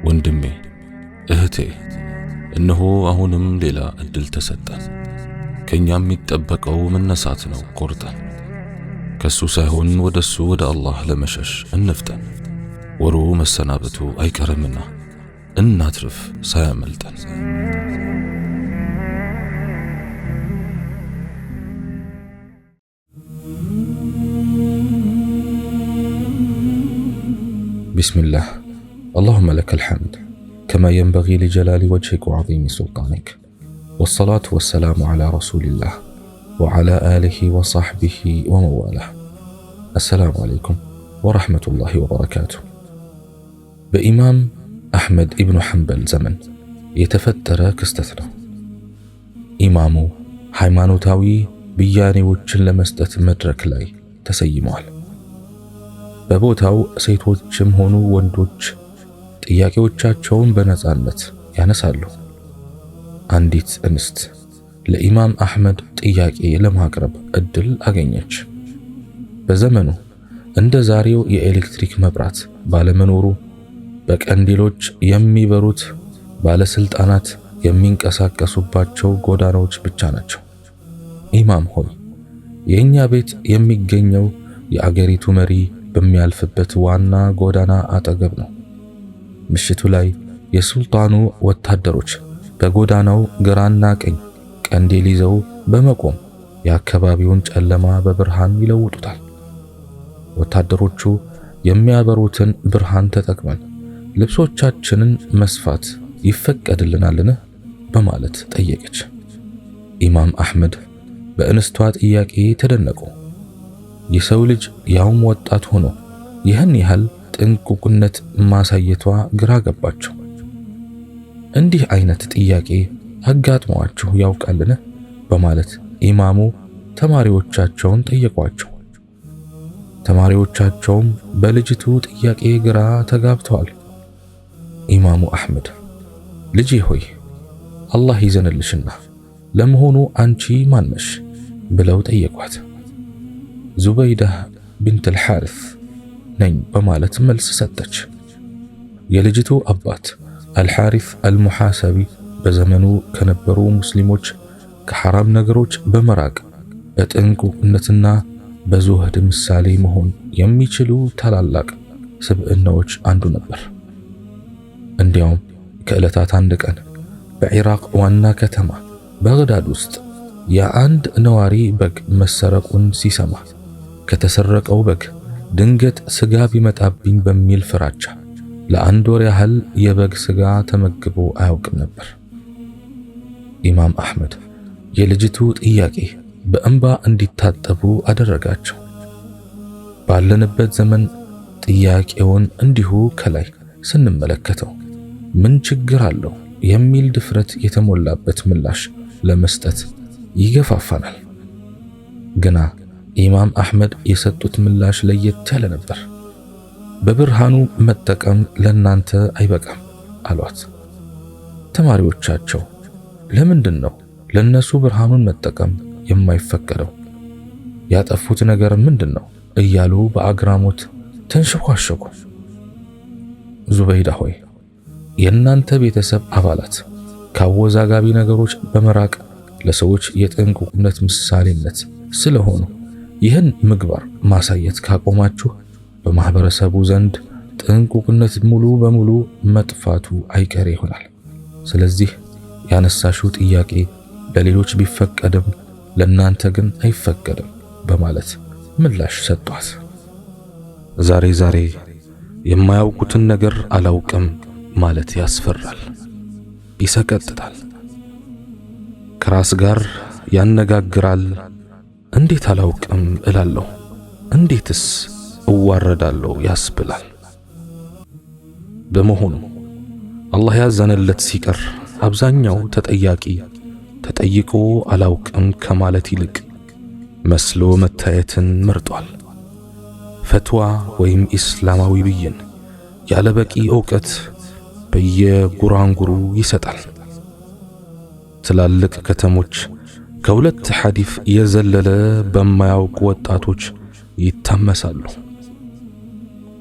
ወንድሜ እህቴ እነሆ አሁንም ሌላ እድል ተሰጠን። ከኛም የሚጠበቀው መነሳት ነው። ቆርጠን ከሱ ሳይሆን ወደሱ ወደ አላህ ለመሸሽ እንፍጠን። ወሩ መሰናበቱ አይቀርምና እናትርፍ ሳያመልጠን። بسم الله اللهم لك الحمد كما ينبغي لجلال وجهك وعظيم سلطانك، والصلاة والسلام على رسول الله وعلى آله وصحبه ومواله. السلام عليكم ورحمة الله وبركاته. بإمام أحمد ابن حنبل زمن يتفتر كستثنا إمامو ሃይማኖታዊ ብያኔዎችን ለመስጠት መድረክ ላይ ተሰይመዋል። በቦታው ሴቶችም ሆኑ ወንዶች ጥያቄዎቻቸውን በነጻነት ያነሳሉ። አንዲት እንስት ለኢማም አህመድ ጥያቄ ለማቅረብ እድል አገኘች። በዘመኑ እንደ ዛሬው የኤሌክትሪክ መብራት ባለመኖሩ በቀንዲሎች የሚበሩት ባለስልጣናት የሚንቀሳቀሱባቸው ጎዳናዎች ብቻ ናቸው። ኢማም ሆይ፣ የኛ ቤት የሚገኘው የአገሪቱ መሪ በሚያልፍበት ዋና ጎዳና አጠገብ ነው። ምሽቱ ላይ የሱልጣኑ ወታደሮች በጎዳናው ግራና ቀኝ ቀንዲል ይዘው በመቆም የአካባቢውን ጨለማ በብርሃን ይለውጡታል። ወታደሮቹ የሚያበሩትን ብርሃን ተጠቅመን ልብሶቻችንን መስፋት ይፈቀድልናልን? በማለት ጠየቀች። ኢማም አህመድ በእንስቷ ጥያቄ ተደነቁ። የሰው ልጅ ያውም ወጣት ሆኖ ይህን ያህል ጥንቁቅነት ማሳየቷ ግራ ገባቸው። እንዲህ አይነት ጥያቄ አጋጥሟችሁ ያውቃልን? በማለት ኢማሙ ተማሪዎቻቸውን ጠየቋቸው። ተማሪዎቻቸውም በልጅቱ ጥያቄ ግራ ተጋብተዋል። ኢማሙ አህመድ ልጄ ሆይ አላህ ይዘንልሽና ለመሆኑ አንቺ ማነሽ? ብለው ጠየቋት። ዙበይዳ ቢንት አልሐሪስ ነኝ በማለት መልስ ሰጠች። የልጅቱ አባት አልሐሪስ አልሙሐሰቢ በዘመኑ ከነበሩ ሙስሊሞች ከሐራም ነገሮች በመራቅ በጥንቁቅነትና በዙህድ ምሳሌ መሆን የሚችሉ ታላላቅ ስብዕናዎች አንዱ ነበር። እንዲያውም ከዕለታት አንድ ቀን በኢራቅ ዋና ከተማ ባግዳድ ውስጥ የአንድ ነዋሪ በግ መሰረቁን ሲሰማ ከተሰረቀው በግ ድንገት ስጋ ቢመጣብኝ በሚል ፍራቻ ለአንድ ወር ያህል የበግ ስጋ ተመግቦ አያውቅም ነበር። ኢማም አህመድ የልጅቱ ጥያቄ በእንባ እንዲታጠቡ አደረጋቸው። ባለንበት ዘመን ጥያቄውን እንዲሁ ከላይ ስንመለከተው ምን ችግር አለው የሚል ድፍረት የተሞላበት ምላሽ ለመስጠት ይገፋፋናል። ግና ኢማም አህመድ የሰጡት ምላሽ ለየት ያለ ነበር። በብርሃኑ መጠቀም ለናንተ አይበቃም አሏት። ተማሪዎቻቸው ለምንድን ነው ለነሱ ብርሃኑን መጠቀም የማይፈቀደው? ያጠፉት ነገር ምንድነው? እያሉ በአግራሞት ተንሸኳሸኩ። ዙበይዳ ሆይ የናንተ ቤተሰብ አባላት ከአወዛጋቢ ነገሮች በመራቅ ለሰዎች የጥንቁቅነት ምሳሌነት ስለሆኑ ይህን ምግባር ማሳየት ካቆማችሁ በማህበረሰቡ ዘንድ ጥንቁቅነት ሙሉ በሙሉ መጥፋቱ አይቀሬ ይሆናል። ስለዚህ ያነሳሽው ጥያቄ ለሌሎች ቢፈቀድም ለናንተ ግን አይፈቀድም በማለት ምላሽ ሰጧት። ዛሬ የማያውቁትን ነገር አላውቅም ማለት ያስፈራል፣ ይሰቀጥጣል፣ ከራስ ጋር ያነጋግራል። እንዴት አላውቅም እላለሁ፣ እንዴትስ እዋረዳለሁ ያስብላል። በመሆኑ አላህ ያዘነለት ሲቀር አብዛኛው ተጠያቂ ተጠይቆ አላውቅም ከማለት ይልቅ መስሎ መታየትን መርጧል። ፈትዋ ወይም ኢስላማዊ ብይን ያለ በቂ ዕውቀት በየጉራንጉሩ ይሰጣል። ትላልቅ ከተሞች ከሁለት ሐዲስ የዘለለ በማያውቁ ወጣቶች ይታመሳሉ።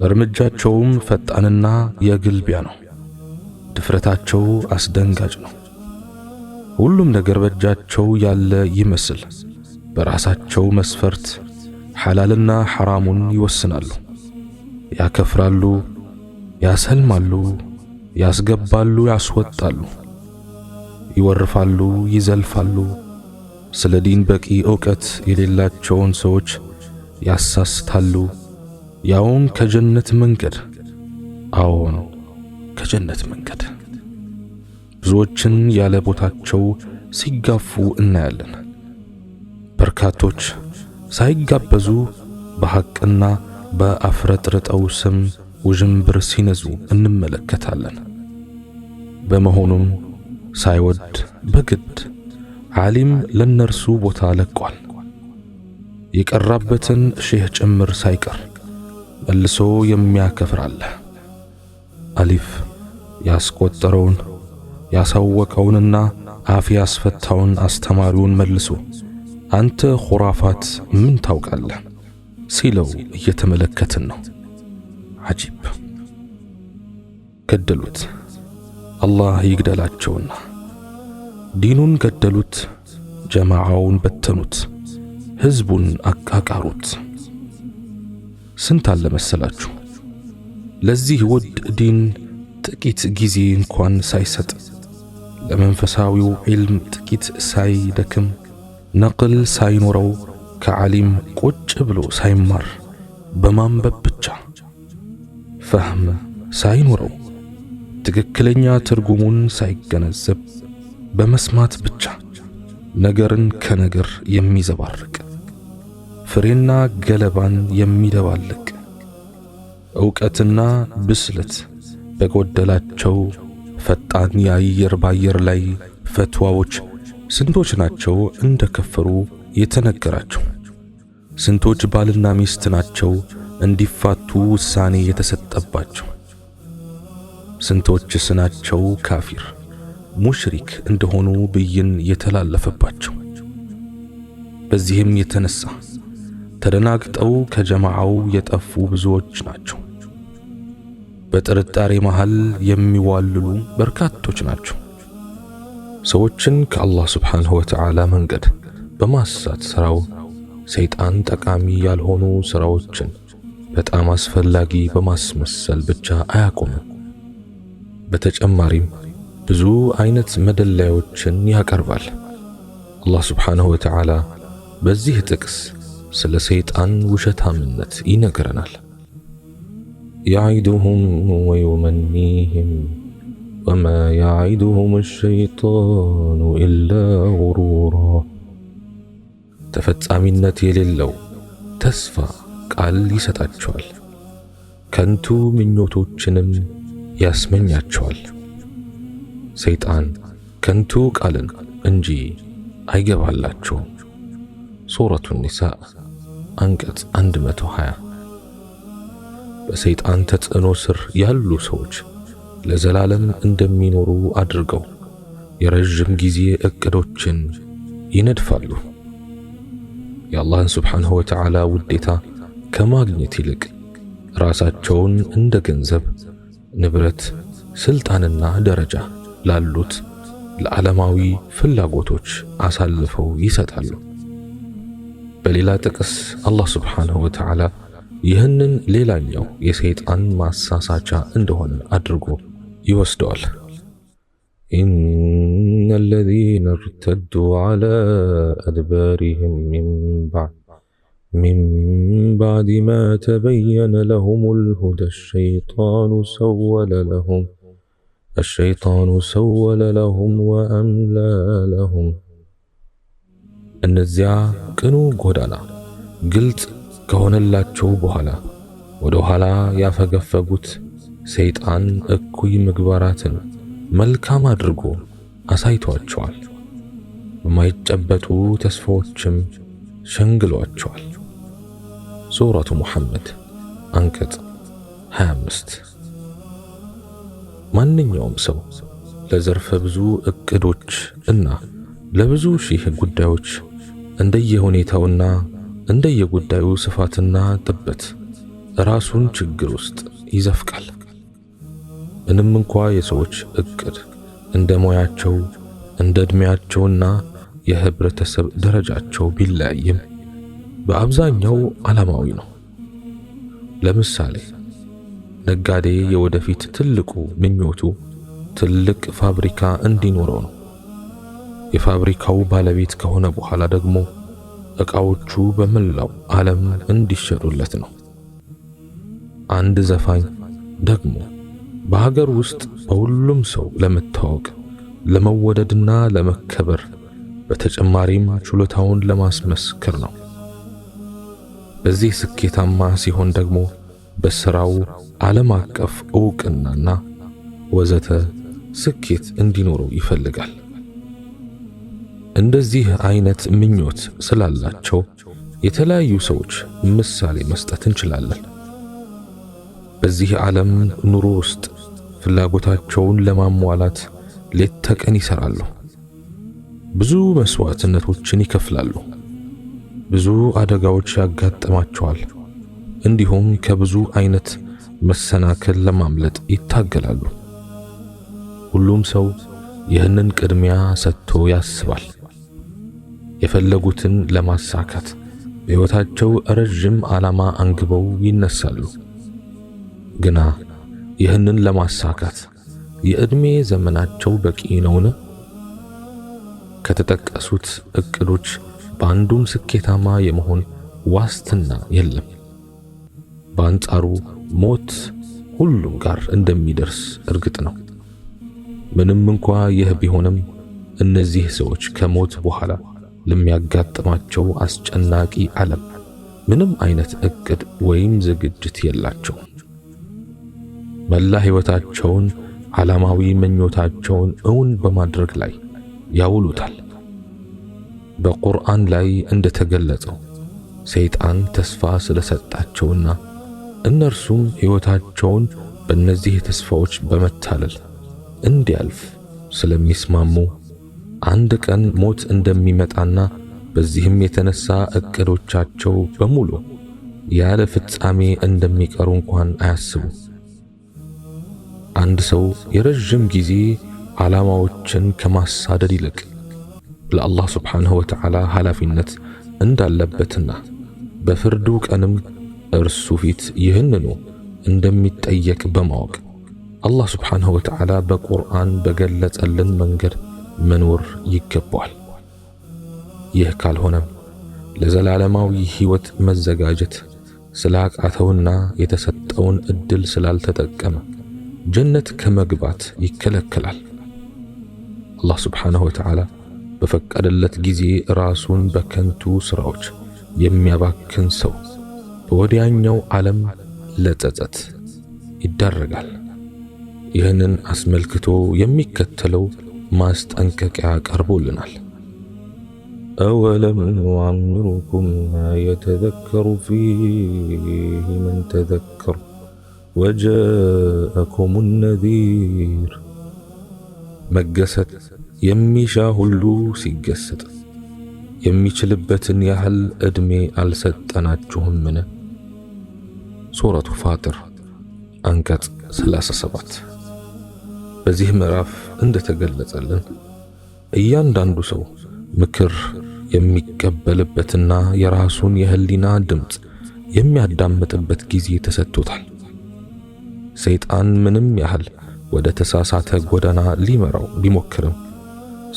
እርምጃቸውም ፈጣንና የግልቢያ ነው። ድፍረታቸው አስደንጋጭ ነው። ሁሉም ነገር በእጃቸው ያለ ይመስል በራሳቸው መስፈርት ሐላልና ሐራሙን ይወስናሉ። ያከፍራሉ፣ ያሰልማሉ፣ ያስገባሉ፣ ያስወጣሉ፣ ይወርፋሉ፣ ይዘልፋሉ። ስለ ዲን በቂ ዕውቀት የሌላቸውን ሰዎች ያሳስታሉ። ያውም ከጀነት መንገድ። አዎን ከጀነት መንገድ። ብዙዎችን ያለ ቦታቸው ሲጋፉ እናያለን። በርካቶች ሳይጋበዙ በሐቅና በአፍረጥርጠው ስም ውዥንብር ሲነዙ እንመለከታለን። በመሆኑም ሳይወድ በግድ ዓሊም ለነርሱ ቦታ ለቋል። የቀራበትን ሼህ ጭምር ሳይቀር መልሶ የሚያከፍር አለ። አሊፍ ያስቆጠረውን ያሳወቀውንና አፍ ያስፈታውን አስተማሪውን መልሶ አንተ ኹራፋት ምን ታውቃለህ ሲለው እየተመለከትን ነው። አጂብ። ገደሉት፣ አላህ ይግደላቸውና ዲኑን ገደሉት፣ ጀማዓውን በተኑት፣ ህዝቡን አቃቃሩት። ስንት አለ መሰላችሁ ለዚህ ውድ ዲን ጥቂት ጊዜ እንኳን ሳይሰጥ ለመንፈሳዊው ዒልም ጥቂት ሳይደክም ነቅል ሳይኖረው ከዓሊም ቁጭ ብሎ ሳይማር በማንበብ ብቻ ፈህም ሳይኖረው ትክክለኛ ትርጉሙን ሳይገነዘብ በመስማት ብቻ ነገርን ከነገር የሚዘባርቅ ፍሬና ገለባን የሚደባልቅ ዕውቀትና ብስለት በጎደላቸው ፈጣን የአየር ባየር ላይ ፈትዋዎች ስንቶች ናቸው እንደከፈሩ የተነገራቸው? ስንቶች ባልና ሚስት ናቸው እንዲፋቱ ውሳኔ የተሰጠባቸው? ስንቶችስ ናቸው ካፊር ሙሽሪክ እንደሆኑ ብይን የተላለፈባቸው? በዚህም የተነሳ ተደናግጠው ከጀማዓው የጠፉ ብዙዎች ናቸው። በጥርጣሬ መሃል የሚዋልሉ በርካቶች ናቸው። ሰዎችን ከአላህ ስብሓንሁ ወተዓላ መንገድ በማሳት ሥራው ሰይጣን ጠቃሚ ያልሆኑ ሥራዎችን በጣም አስፈላጊ በማስመሰል ብቻ አያቆምም። በተጨማሪም ብዙ አይነት መደለያዎችን ያቀርባል። አላህ ስብሓንሁ ወተዓላ በዚህ ጥቅስ ስለ ሰይጣን ውሸታምነት ይነግረናል። يعدهم ويمنيهم وما يعدهم الشيطان إلا غرورا ተፈጻሚነት የሌለው ተስፋ ቃል ይሰጣቸዋል፣ ከንቱ ምኞቶችንም ያስመኛቸዋል። ሰይጣን ከንቱ ቃልን እንጂ አይገባላቸውም። ሱረቱ ኒሳእ አንቀጽ 120። በሰይጣን ተጽዕኖ ስር ያሉ ሰዎች ለዘላለም እንደሚኖሩ አድርገው የረጅም ጊዜ እቅዶችን ይነድፋሉ። የአላህን ስብሓንሁ ወተዓላ ውዴታ ከማግኘት ይልቅ ራሳቸውን እንደ ገንዘብ፣ ንብረት፣ ስልጣንና ደረጃ ላሉት ለዓለማዊ ፍላጎቶች አሳልፈው ይሰጣሉ። በሌላ ጥቅስ አላህ ስብሓንሁ ወተዓላ ይህንን ሌላኛው የሰይጣን ማሳሳቻ እንደሆነ አድርጎ ይወስደዋል። إن الذين ارتدوا على أدبارهم من بعد ما تبين لهم الهدى الشيطان سول لهم وأملى لهم እነዚያ ቅኑ ጎዳና ግልጽ ከሆነላቸው በኋላ ወደ ኋላ ያፈገፈጉት ሰይጣን እኩይ ምግባራትን መልካም አድርጎ አሳይቷቸዋል። በማይጨበጡ ተስፋዎችም ሸንግሏቸዋል። ሱረቱ ሙሐመድ አንቀጽ 25። ማንኛውም ሰው ለዘርፈ ብዙ እቅዶች እና ለብዙ ሺህ ጉዳዮች እንደየሁኔታውና እንደየጉዳዩ ስፋትና ጥበት ራሱን ችግር ውስጥ ይዘፍቃል። ምንም እንኳ የሰዎች እቅድ እንደ ሙያቸው እንደ እድሜያቸውና የህብረተሰብ ደረጃቸው ቢለያይም በአብዛኛው ዓላማዊ ነው። ለምሳሌ ነጋዴ የወደፊት ትልቁ ምኞቱ ትልቅ ፋብሪካ እንዲኖረው ነው። የፋብሪካው ባለቤት ከሆነ በኋላ ደግሞ ዕቃዎቹ በመላው ዓለም እንዲሸጡለት ነው። አንድ ዘፋኝ ደግሞ በሀገር ውስጥ በሁሉም ሰው ለመታወቅ ለመወደድና ለመከበር በተጨማሪም ችሎታውን ለማስመስከር ነው። በዚህ ስኬታማ ሲሆን ደግሞ በስራው ዓለም አቀፍ ዕውቅናና ወዘተ ስኬት እንዲኖረው ይፈልጋል። እንደዚህ አይነት ምኞት ስላላቸው የተለያዩ ሰዎች ምሳሌ መስጠት እንችላለን። በዚህ ዓለም ኑሮ ውስጥ ፍላጎታቸውን ለማሟላት ሌት ተቀን ይሰራሉ። ብዙ መስዋዕትነቶችን ይከፍላሉ። ብዙ አደጋዎች ያጋጥማቸዋል። እንዲሁም ከብዙ አይነት መሰናክል ለማምለጥ ይታገላሉ። ሁሉም ሰው ይህንን ቅድሚያ ሰጥቶ ያስባል። የፈለጉትን ለማሳካት በሕይወታቸው ረጅም ዓላማ አንግበው ይነሳሉ። ግና ይህንን ለማሳካት የዕድሜ ዘመናቸው በቂ ነውን? ከተጠቀሱት እቅዶች በአንዱም ስኬታማ የመሆን ዋስትና የለም። በአንጻሩ ሞት ሁሉም ጋር እንደሚደርስ እርግጥ ነው። ምንም እንኳ ይህ ቢሆንም እነዚህ ሰዎች ከሞት በኋላ ለሚያጋጥማቸው አስጨናቂ ዓለም ምንም አይነት እቅድ ወይም ዝግጅት የላቸውም። መላ ሕይወታቸውን ዓላማዊ ምኞታቸውን እውን በማድረግ ላይ ያውሉታል። በቁርአን ላይ እንደተገለጸው ሰይጣን ተስፋ ስለሰጣቸውና እነርሱም ሕይወታቸውን በእነዚህ ተስፋዎች በመታለል እንዲያልፍ ስለሚስማሙ አንድ ቀን ሞት እንደሚመጣና በዚህም የተነሳ እቅዶቻቸው በሙሉ ያለ ፍጻሜ እንደሚቀሩ እንኳን አያስቡም። አንድ ሰው የረጅም ጊዜ ዓላማዎችን ከማሳደድ ይልቅ ለአላህ ስብሓንሁ ወተዓላ ኃላፊነት እንዳለበትና በፍርዱ ቀንም እርሱ ፊት ይህንኑ እንደሚጠየቅ በማወቅ አላህ ስብሓንሁ ወተዓላ በቁርአን በገለጸልን መንገድ መኖር ይገባዋል። ይህ ካልሆነም ለዘላለማዊ ሕይወት መዘጋጀት ስላቃተውና የተሰጠውን እድል ስላልተጠቀመ ጀነት ከመግባት ይከለከላል። አላህ ስብሓንሁ ወተዓላ በፈቀደለት ጊዜ ራሱን በከንቱ ሥራዎች የሚያባክን ሰው በወዲያኛው ዓለም ለጸጸት ይዳረጋል። ይህንን አስመልክቶ የሚከተለው ማስጠንቀቂያ ቀርቦልናል። أولم نعمركم ما يتذكر فيه من تذكر وجاءكم النذير መገሰጥ የሚሻ ሁሉ ሲገሰጥ የሚችልበትን ያህል ዕድሜ አልሰጠናችሁምን? ሱረቱ ፋጢር አንቀጽ 37። በዚህ ምዕራፍ እንደተገለጸልን እያንዳንዱ ሰው ምክር የሚቀበልበትና የራሱን የህሊና ድምፅ የሚያዳምጥበት ጊዜ ተሰጥቶታል። ሰይጣን ምንም ያህል ወደ ተሳሳተ ጎዳና ሊመራው ቢሞክርም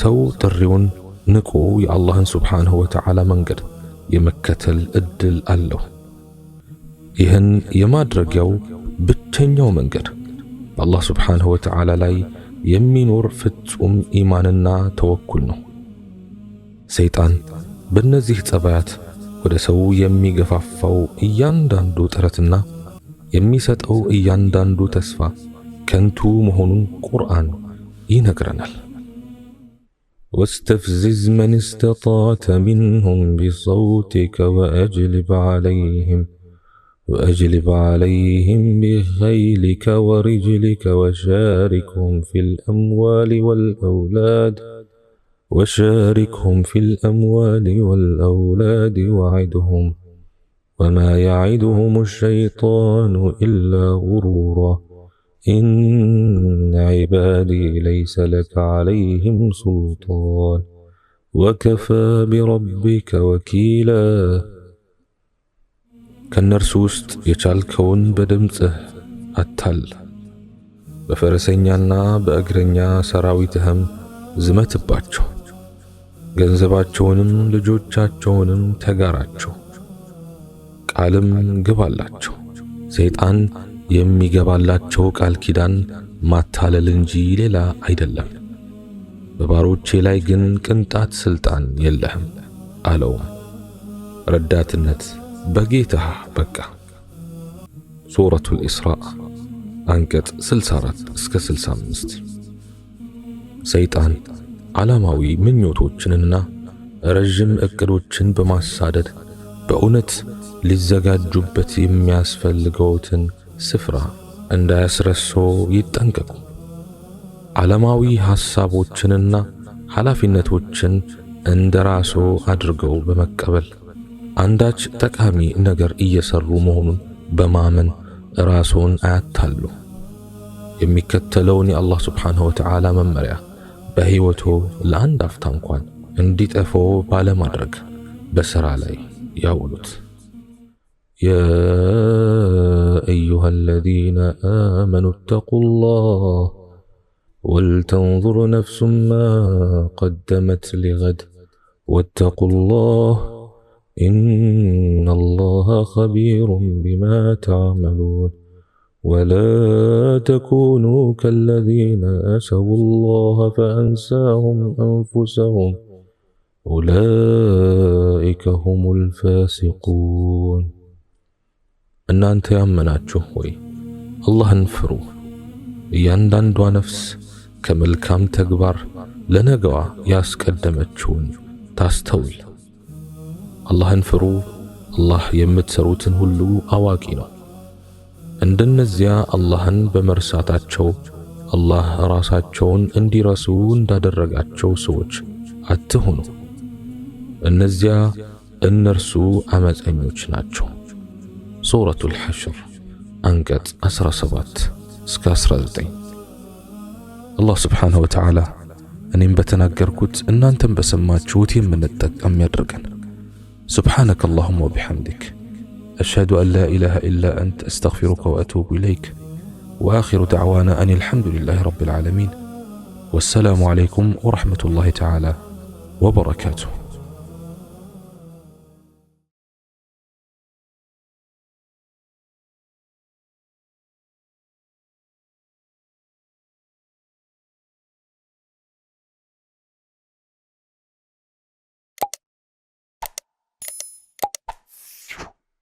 ሰው ጥሪውን ንቆ የአላህን ሱብሓነሁ ወተዓላ መንገድ የመከተል እድል አለው። ይህን የማድረጊያው ብቸኛው መንገድ በአላህ ሱብሓነሁ ወተዓላ ላይ የሚኖር ፍጹም ኢማንና ተወኩል ነው። ሰይጣን በእነዚህ ጸባያት ወደ ሰው የሚገፋፋው እያንዳንዱ ጥረትና የሚሰጠው እያንዳንዱ ተስፋ ከንቱ መሆኑን ቁርአን ይነግረናል። واستفزز من استطعت منهم بصوتك وأجلب عليهم بخيلك ورجلك وشاركهم في الأموال والأولاد وعدهم وما يعدهم الشيطان إلا غرورا إن عبادي ليس لك عليهم سلطان وكفى بربك وكيلا ከነርሱ ውስጥ የቻልከውን በድምጽህ አታል በፈረሰኛና በእግረኛ ሰራዊትህም ዝመትባቸው ገንዘባቸውንም ልጆቻቸውንም ተጋራቸው ቃልም ግባላቸው ሰይጣን የሚገባላቸው ቃል ኪዳን ማታለል እንጂ ሌላ አይደለም በባሮቼ ላይ ግን ቅንጣት ስልጣን የለህም አለው ረዳትነት በጌታህ በቃ ሱረቱል ኢስራእ አንቀጽ 64 እስከ 65 ሰይጣን ዓላማዊ ምኞቶችንና ረጅም እቅዶችን በማሳደድ በእውነት ሊዘጋጁበት የሚያስፈልገውትን ስፍራ እንዳያስረሶ ይጠንቀቁ ዓላማዊ ሐሳቦችንና ኃላፊነቶችን እንደራሶ አድርገው በመቀበል አንዳች ጠቃሚ ነገር እየሰሩ መሆኑን በማመን ራስዎን አያታሉ የሚከተለውን የአላህ Subhanahu Wa Ta'ala መመሪያ በህይወቱ ለአንድ አፍታ እንኳን እንዲጠፉ ባለማድረግ በሥራ ላይ ያውሉት يا أيها الذين آمنوا اتقوا الله ولتنظر نفس ما قدمت لغد واتقوا الله إن الله خبير بما تعملون ولا تكونوا كالذين نسوا الله فأنساهم أنفسهم أولئك هم الفاسقون እናንተ ያመናችሁ ሆይ አላህን ፍሩ እያንዳንዷ ነፍስ ከመልካም ተግባር ለነገዋ ያስቀደመችውን ታስተውል አላህን ፍሩ አላህ የምትሰሩትን ሁሉ አዋቂ ነው እንደነዚያ አላህን በመርሳታቸው አላህ ራሳቸውን እንዲረሱ እንዳደረጋቸው ሰዎች አትሁኑ እነዚያ እነርሱ አመፀኞች ናቸው ሱረቱል ሐሽር አንቀጽ 17 እስከ 19 አላህ Subhanahu Wa Ta'ala እኔም በተናገርኩት እናንተም በሰማችሁት የምንጠቀም ያድርገን سبحانك اللهم وبحمدك أشهد أن لا إله إلا أنت أستغفرك وأتوب إليك وآخر دعوانا أن الحمد لله رب العالمين والسلام عليكم ورحمة الله تعالى وبركاته